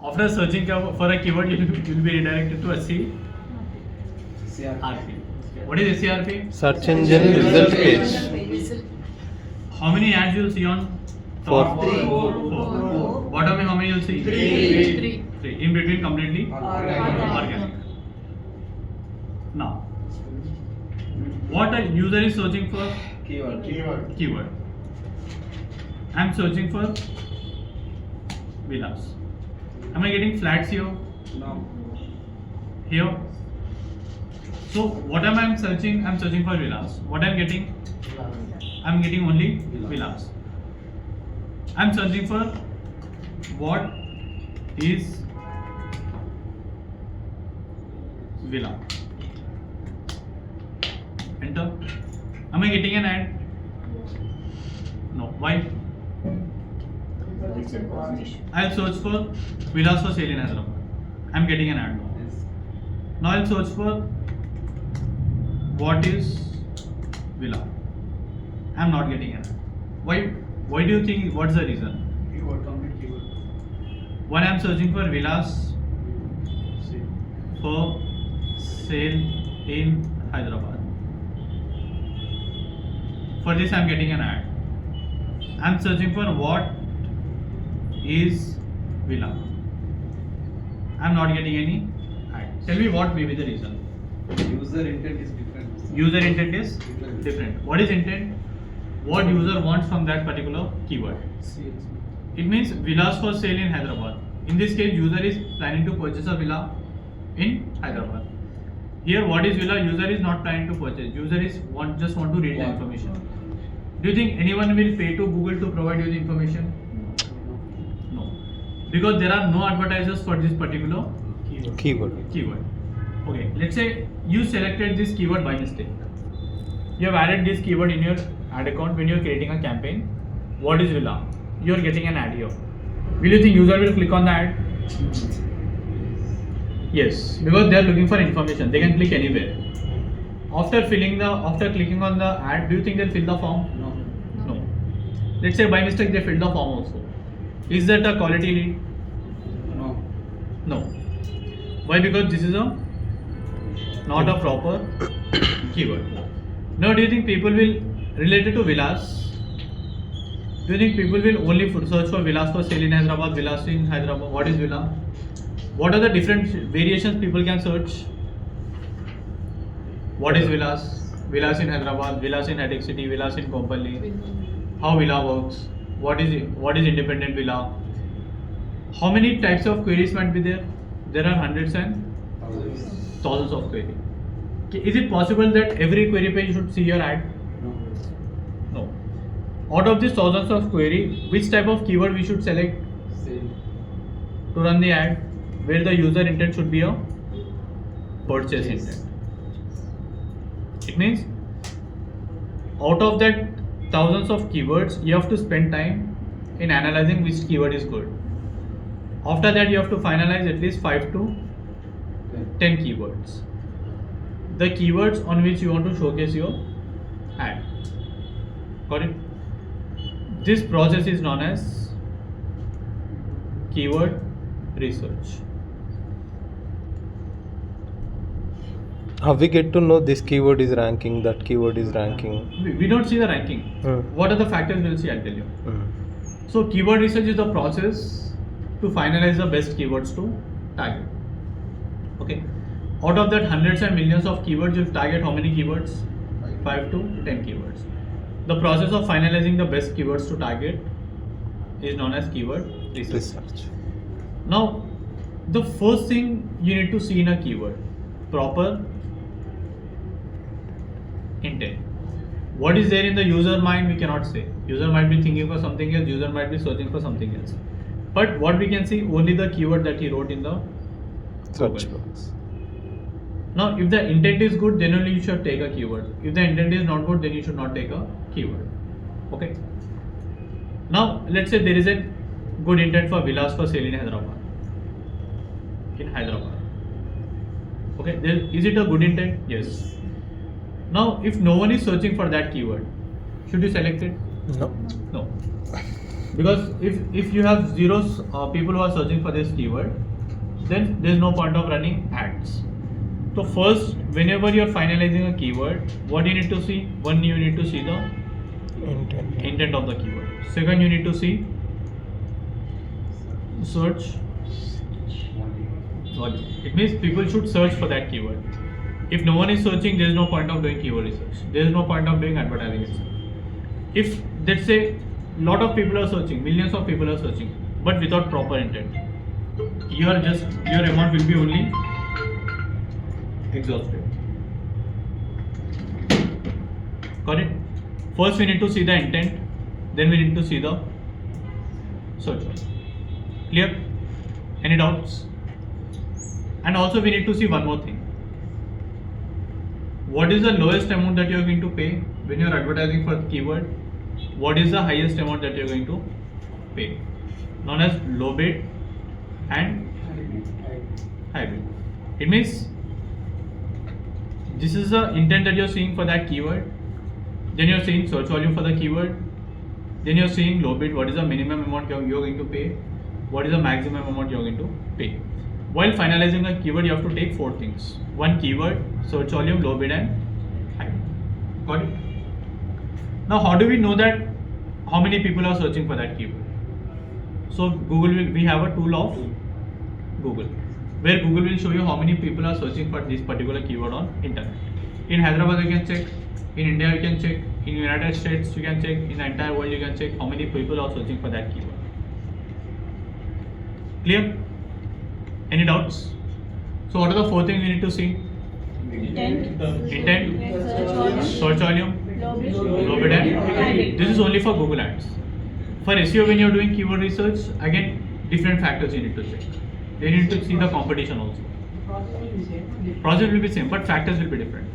After searching for a keyword, you will be redirected to SCRP. What is SCRP? Search engine result page. How many ads you will see on top? Four. Four. Bottom में how many you will see? Three. Three. In between completely organic. Now, what a user is searching for? Keyword. I am searching for villas. Am I getting flats here? No. Here? So what am I searching? I am searching for villas. What I am getting? I am getting only villas. I am searching for what is villa. Enter. Am I getting an ad? No. Why? I'll search for villas for sale in Hyderabad. I'm getting an ad now. Now I'll search for what is villa. I'm not getting an ad. Why? Why do you think? What's the reason? When I'm searching for villas for sale in Hyderabad. For this I'm getting an ad. I'm searching for what is villa. I'm not getting any ad. Tell me what may be the reason. User intent is different. User intent is different. What is intent? What user wants from that particular keyword. It means villas for sale in Hyderabad. In this case, user is planning to purchase a villa in Hyderabad. Here, what is villa? User is not planning to purchase. User is just want to read the information. Do you think anyone will pay to Google to provide you the information? No, because there are no advertisers for this particular Keyword. Okay, let's say you selected this keyword by mistake. You have added this keyword in your ad account when you are creating a campaign. What is villa? You are getting an ad here. Will you think user will click on the ad? Yes, because they are looking for information. They can click anywhere. After clicking on the ad, do you think they'll fill the form? No. Let's say by mistake they filled the form also. Is that a quality lead? No. Why? Because this is not a proper keyword. Now, do you think people will related to villas? Do you think people will only search for villas for sale in Hyderabad, villas in Hyderabad? What is villa? What are the different variations people can search? What is villas? Villas in Hyderabad, villas in Attic City, villas in Kompally. How villa works? What is independent villa? How many types of queries might be there? There are hundreds and thousands of queries. Is it possible that every query page should see your ad? No. Out of these thousands of query, which type of keyword we should select to run the ad, where the user intent should be a purchase intent? It means out of that thousands of keywords, you have to spend time in analyzing which keyword is good. After that, you have to finalize at least 5 to 10 keywords. The keywords on which you want to showcase your ad. Got it? This process is known as keyword research. How we get to know this keyword is ranking, that keyword is ranking? We don't see the ranking. What are the factors we'll see? I'll tell you. So keyword research is the process to finalize the best keywords to target. Okay. Out of that hundreds and millions of keywords, you'll target how many keywords? 5 to 10 keywords. The process of finalizing the best keywords to target is known as keyword research. Now, the first thing you need to see in a keyword, proper intent. What is there in the user mind, we cannot say. User might be thinking for something else, user might be searching for something else. But what we can see, only the keyword that he wrote in the Search box. Now, if the intent is good, then only you should take a keyword. If the intent is not good, then you should not take a keyword. Okay. Now, let's say there is a good intent for villas for sale in Hyderabad. Okay. Is it a good intent? Yes. Now, if no one is searching for that keyword, should you select it? No. No. Because if you have zero people who are searching for this keyword, then there is no point of running ads. So first, whenever you are finalizing a keyword, what you need to see? One, you need to see the intent of the keyword. Second, you need to see search volume. It means people should search for that keyword. If no one is searching, there is no point of doing keyword research. There is no point of doing advertising itself. If let's say lot of people are searching, millions of people are searching, but without proper intent, your amount will be only exhausted. Got it? First we need to see the intent, then we need to see the search. Clear? Any doubts? And also we need to see one more thing. What is the lowest amount that you are going to pay when you are advertising for the keyword? What is the highest amount that you are going to pay? Known as low bid and high bid. It means this is the intent that you are seeing for that keyword. Then you are seeing search volume for the keyword. Then you are seeing low bid. What is the minimum amount you are going to pay? What is the maximum amount you are going to pay? While finalizing a keyword, you have to take 4 things. One, keyword, search volume, low bid and high bid. Got it? Now, how do we know that how many people are searching for that keyword? So we have a tool of Google, where Google will show you how many people are searching for this particular keyword on internet. In Hyderabad you can check, in India you can check, in United States you can check, in the entire world you can check how many people are searching for that keyword. Clear? Any doubts? So what are the 4 things we need to see? Intent, search volume, low bid and high bid. This is only for Google Ads. For SEO, when you are doing keyword research, again different factors you need to check. They need to see the competition also. Process will be same, but factors will be different.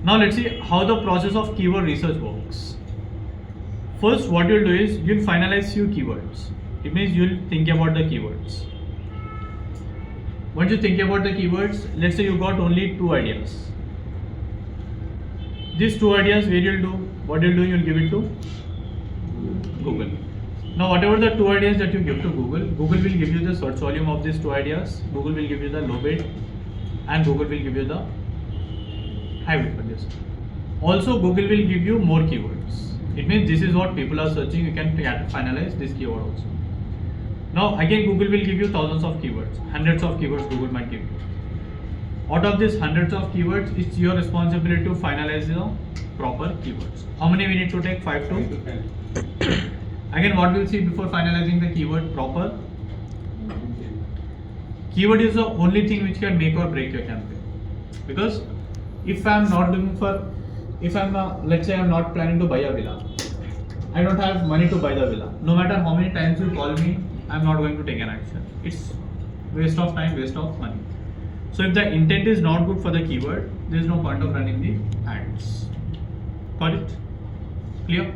Now let's see how the process of keyword research works. First, what you'll do is you'll finalize few keywords. It means you'll think about the keywords. Once you think about the keywords, let's say you got only 2 ideas. These 2 ideas, where you'll do? What you'll do, you'll give it to Google. Now, whatever the 2 ideas that you give to Google, Google will give you the search volume of these 2 ideas. Google will give you the low bid, and Google will give you the high bid for this. Also, Google will give you more keywords. It means this is what people are searching. You can finalize this keyword also. Now, again, Google will give you thousands of keywords, hundreds of keywords Google might give you. Out of these hundreds of keywords, it's your responsibility to finalize the proper keywords. How many we need to take? 5 to 10. Again, what we'll see before finalizing the keyword proper? Keyword is the only thing which can make or break your campaign. Because if I'm not doing let's say I'm not planning to buy a villa, I don't have money to buy the villa. No matter how many times you call me, I'm not going to take an action. It's waste of time, waste of money. So if the intent is not good for the keyword, there is no point of running the ads. Got it? Clear?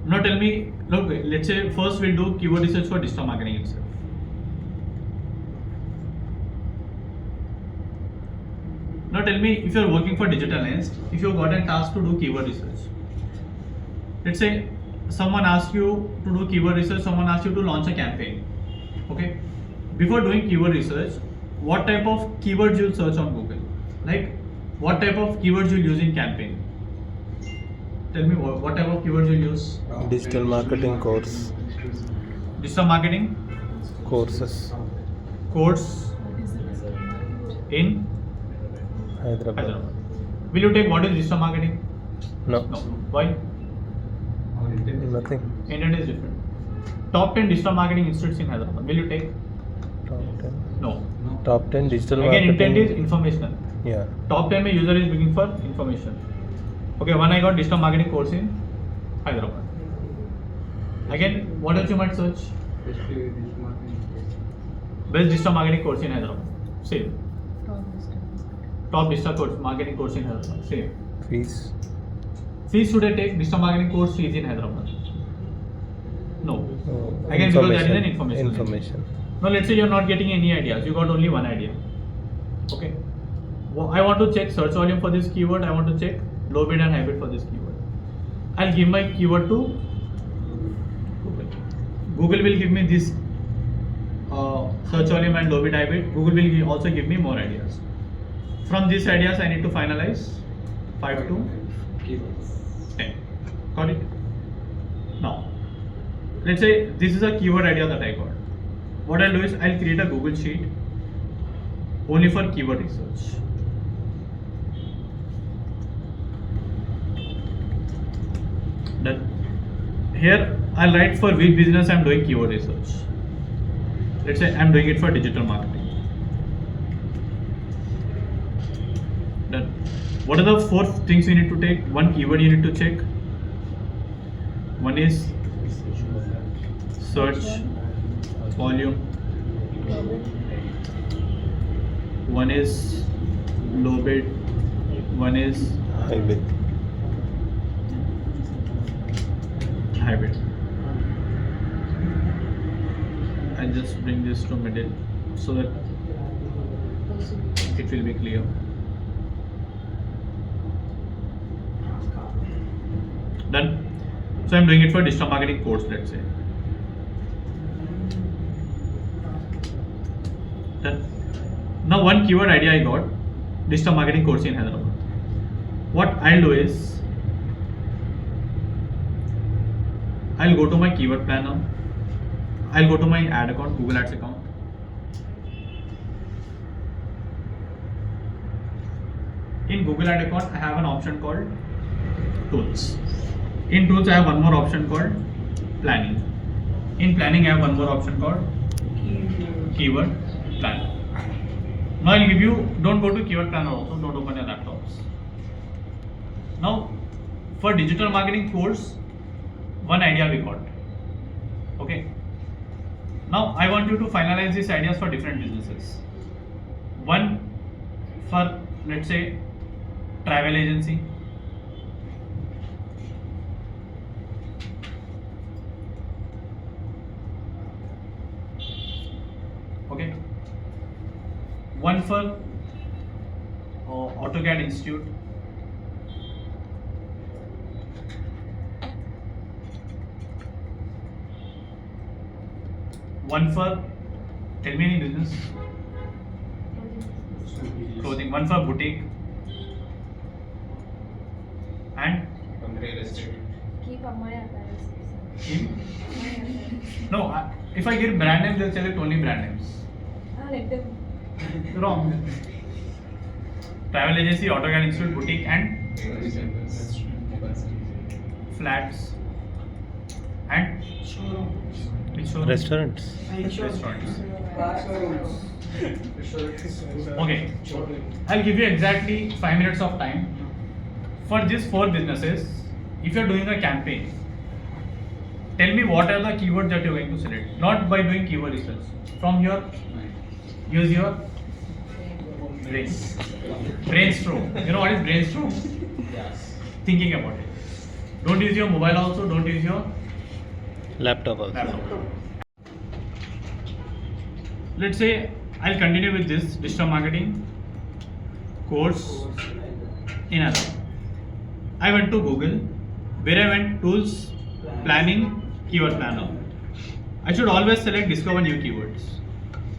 Now tell me, look, let's say first we'll do keyword research for digital marketing itself. Now tell me, if you're working for Digital Nest, if you got a task to do keyword research. Let's say someone asks you to do keyword research, someone asks you to launch a campaign. Okay? Before doing keyword research, what type of keywords you'll search on Google? Like, what type of keywords you'll use in campaign? Tell me what type of keywords you'll use? Digital marketing course. Digital marketing? Courses. Course in Hyderabad. Will you take what is digital marketing? No. No. Why? Nothing. Intent is different. Top 10 digital marketing institutes in Hyderabad. Will you take? Top 10. No. Top 10 digital Again, marketing. intent is informational. Yeah. Top 10 mein user is looking for information. Okay, one I got digital marketing course in Hyderabad. Again, what else you might search? Best digital marketing course in Hyderabad. Same. Top digital marketing course in Hyderabad. Same. Fees. Fees should I take digital marketing course fees in Hyderabad? No. Oh, Again, because that is an information. Information. Now let's say you're not getting any ideas. You got only one idea. Okay. I want to check search volume for this keyword. I want to check low bid and high bid for this keyword. I'll give my keyword to Google. Google will give me this search volume and Lobby type it. Google will also give me more ideas. From these ideas, I need to finalize 5 to Keywords. 10. Got it? Now, let's say this is a keyword idea that I got. What I'll do is I'll create a Google sheet only for keyword research. Done. Here I'll write for which business I'm doing keyword research. Let's say I'm doing it for digital marketing. Done. What are the 4 things you need to take? 1 keyword you need to check. One is search volume. One is low bid. One is High bid. high bid. I'll just bring this to middle so that it will be clear. Done. So I'm doing it for digital marketing course, let's say. Done. Now 1 keyword idea I got, digital marketing course in Hyderabad. What I'll do is, I'll go to my keyword planner. I'll go to my ad account, Google Ads account. In Google Ad account, I have an option called Tools. In Tools, I have one more option called Planning. In Planning, I have one more option called Keyword Planner. Now I'll give you, don't go to Keyword Planner also, don't open your laptops. Now, for digital marketing course, 1 idea we got. Okay. Now I want you to finalize these ideas for different businesses. 1 for, let's say, travel agency. Okay. 1 for AutoCAD Institute. One for, tell me any business. Clothing. 1 for boutique. And Real estate. Keep Amaya no, if I give brand names, they'll select only brand names. let them. Wrong. Travel agency, AutoCAD Institute, boutique, and flats. And which showroom? Restaurants. Restaurants. Okay. I'll give you exactly 5 minutes of time. For these 4 businesses, if you're doing a campaign, tell me what are the keywords that you're going to select. Not by doing keyword research. From your, use your brain. Brainstorm. You know what is brainstorm? Yes. Thinking about it. Don't use your mobile also, don't use your Laptop also. laptop. Let's say I'll continue with this digital marketing course in Hyderabad. I went to Google, where I went tools, planning, keyword planner. I should always select discover new keywords.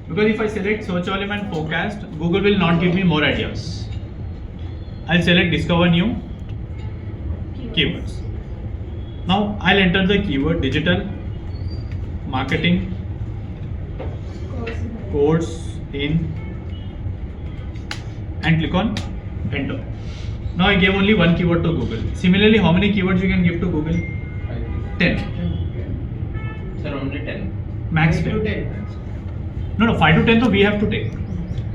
Because if I select search volume and forecast, Google will not give me more ideas. I'll select discover new keywords. Now I'll enter the keyword digital marketing course in and click on enter. Now I gave only 1 keyword to Google. Similarly, how many keywords you can give to Google? 10. Sir, only 10. Max 10. No, 5 to 10 so we have to take.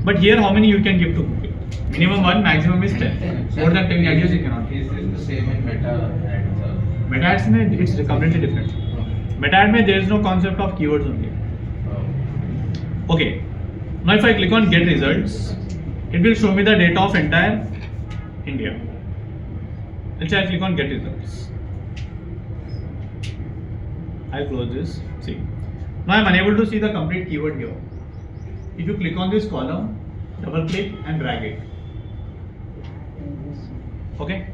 But here how many you can give to Google? Minimum 1, maximum is 10. More than 10 ideas you cannot. Is it the same in Meta ads? Meta ads mein it's completely different. Meta ad mein there is no concept of keywords only. Okay. Now if I click on get results, it will show me the data of entire India. Let's say I click on get results. I'll close this. See. Now I'm unable to see the complete keyword here. If you click on this column, double click and drag it. Okay.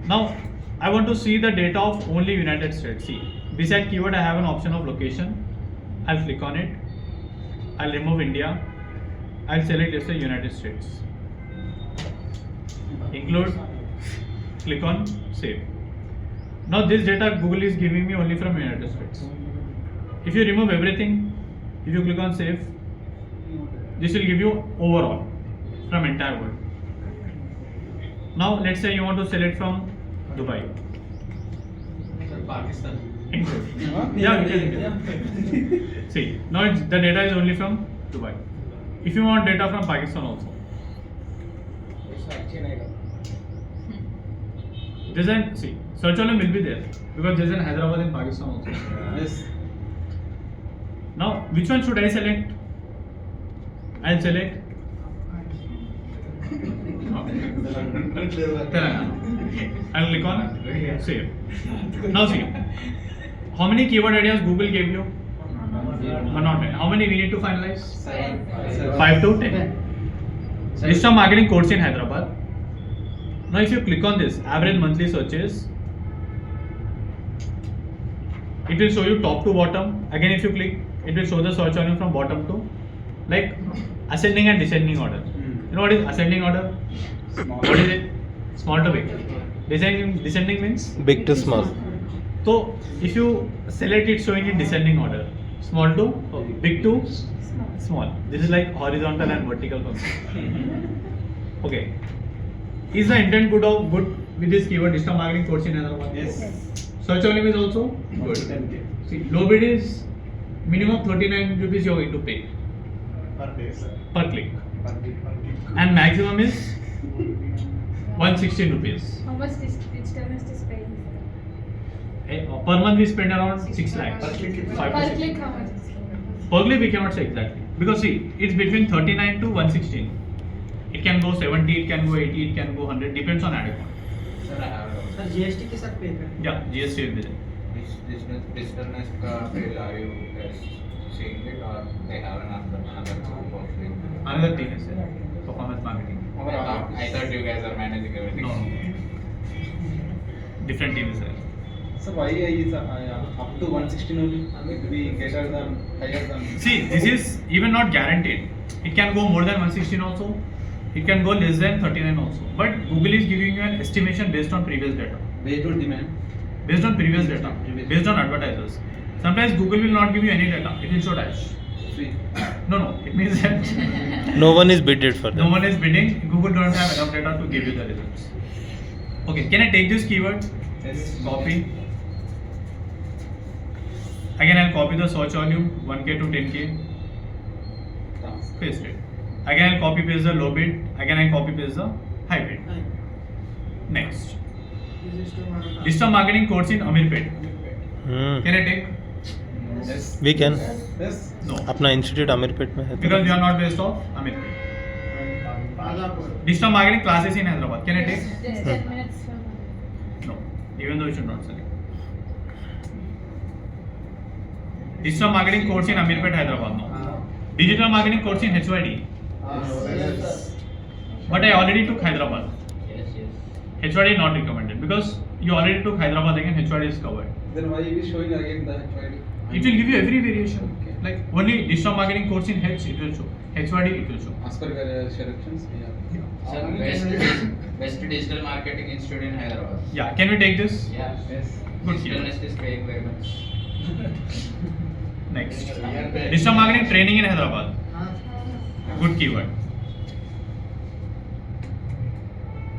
Now I want to see the data of only United States. See, beside keyword I have an option of location. I'll click on it. I'll remove India. I'll select let's say United States. Include. Click on save. Now this data Google is giving me only from United States. If you remove everything, if you click on save, this will give you overall from entire world. Now let's say you want to select from Dubai. Sir, Pakistan. Include. Yeah, you can. See, now the data is only from Dubai. If you want data from Pakistan also. There's an see search volume will be there because there's an Hyderabad in Pakistan also. Yes. Now which one should I select? I'll select Telangana. I'll click on save. Now see how many keyword ideas Google gave you? 1 or 10. How many we need to finalize? 5 to 10. Digital marketing course in Hyderabad. Now if you click on this average monthly searches, it will show you top to bottom. Again if you click, it will show the search volume from bottom to like ascending and descending order. You know what is ascending order? What is it? Small to big. Descending means? Big to small. So if you select it showing in descending order, small to big to small. This is like horizontal and vertical function. Okay. Is the intent good with this keyword digital marketing course in Hyderabad? Yes. Search volume is also good. See, low bid is minimum 39 rupees you are going to pay per click, and maximum is 116 rupees. How much this digital nest is paying? Per month we spend around 6 lakhs. Per 5 to 6. click, how much is Per click we cannot say exactly because see it's between 39 to 116. It can go 70, it can go 80, it can go 100, depends on ad account. Sir, I have a doubt. Sir GST के साथ पे करें Yeah, GST will be there. Digital Nest का bill, are you guys seeing it or they have another group of like? Another team is there, performance marketing. I thought you guys are managing everything. No, different team is there. Sir why is up to 116 only we greater than higher than See, this is even not guaranteed. It can go more than 116 also. It can go less than 39 also. But Google is giving you an estimation based on previous data. based on demand Based on previous data. Based on advertisers. Sometimes Google will not give you any data. It will show dash. free No, it means that No one is bidded for no them. one is bidding. Google don't have enough data to give you the results. Okay, can I take this keyword? yes Copy. Again, I'll copy the search volume 1K to 10K. Paste it. Again, I'll copy paste the low bid. Again, I'll copy paste the high bid. Next. Digital marketing course in Amirpet. Can I take? yes We can. yes No. अपना institute Ameerpet में है तो Because we are not based off Amirpet. Digital marketing classes in Hyderabad. Can I take? Just 10 minutes from No. Even though you should not select. Digital marketing course in Amirpet, Hyderabad. No. Digital marketing course in HYD. But I already took Hyderabad. Yes. HYD not recommended because you already took Hyderabad again. HYD is covered. then why it is showing again the HYD It will give you every variation. Okay. Like only digital marketing course in H it will show. HYD it will show. as per your selections yeah Sir, Best Digital Marketing Institute in Hyderabad. Yeah. Can we take this? Yeah. yes Good Digital keyword. Nest is paying very much. Next. Digital marketing training in Hyderabad. Good keyword.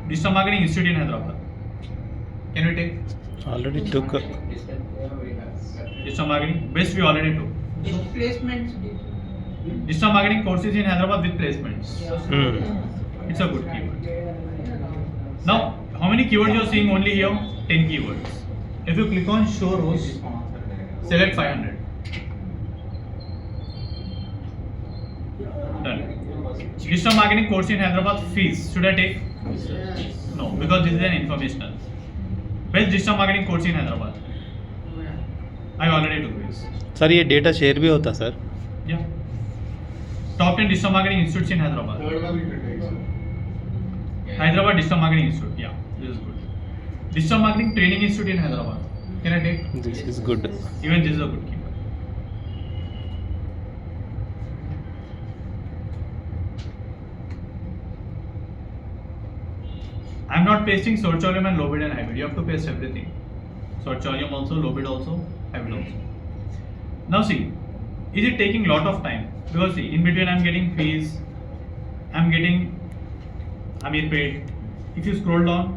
Digital marketing institute in Hyderabad. Can we take already took digital marketing? Best we already took. placements Digital marketing courses in Hyderabad with placements. It's a good keyword. Now, how many keywords you are seeing only here? 10 keywords. If you click on show rows, select 500. Done. Digital marketing course in Hyderabad fees. Should I take? No, because this is an informational. Best digital marketing course in Hyderabad. I already took this. Sir ये data share भी होता sir Yeah. Top 10 digital marketing institutes in Hyderabad. Yeah. Hyderabad Digital Marketing Institute. Yeah, this is good. Digital Marketing Training Institute in Hyderabad. Can I take? This is good. Even this is a good keyword. I'm not pasting search volume and low bid and high bid. You have to paste everything. Search volume also, low bid also, high bid also. Now see, is it taking lot of time? Because see, in between I'm getting fees, I'm being paid. If you scroll down,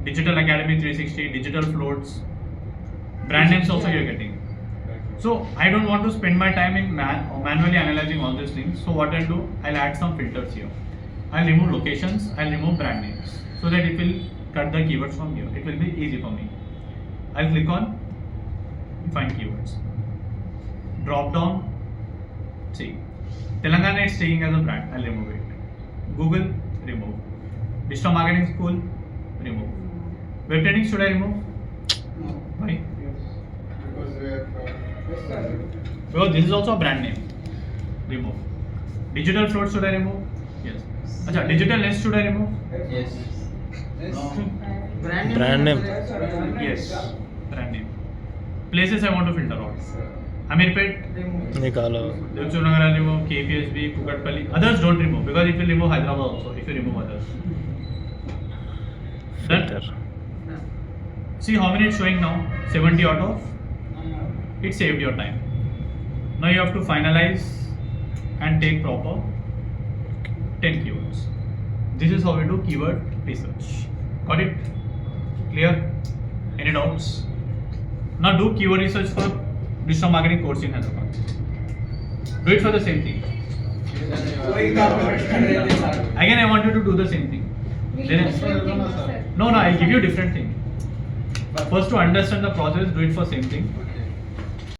Digital Academy 360, digital floats, brand names also you're getting. So I don't want to spend my time in manually analyzing all these things. So what I'll do, I'll add some filters here. I'll remove locations, I'll remove brand names so that it will cut the keywords from here. It will be easy for me. I'll click on find keywords. Drop down, see, Telangana it's taking as a brand, I'll remove it. Google, remove. Digital Marketing School, remove. Web training should I remove? No. Why? Because we are Because this is also a brand name. Remove. Digital float should I remove? Yes. Acha, digital list should I remove? Yes. Brand name. Yes. Brand name. Places I want to filter out. Amirpet, Nikalo. Devchurnagar remove, KPSB, Kukatpalli. Others don't remove because it will remove Hyderabad also if you remove others. Done? Filter. See how many it's showing now? 70 out of. It saved your time. Now you have to finalize and take proper 10 keywords. This is how we do keyword research. Got it? Clear? Any doubts? Now do keyword research for digital marketing course in Hyderabad. Do it for the same thing. Again, I want you to do the same thing. Will Then you do same thing, sir? no, I'll give you different thing. First to understand the process, do it for same thing.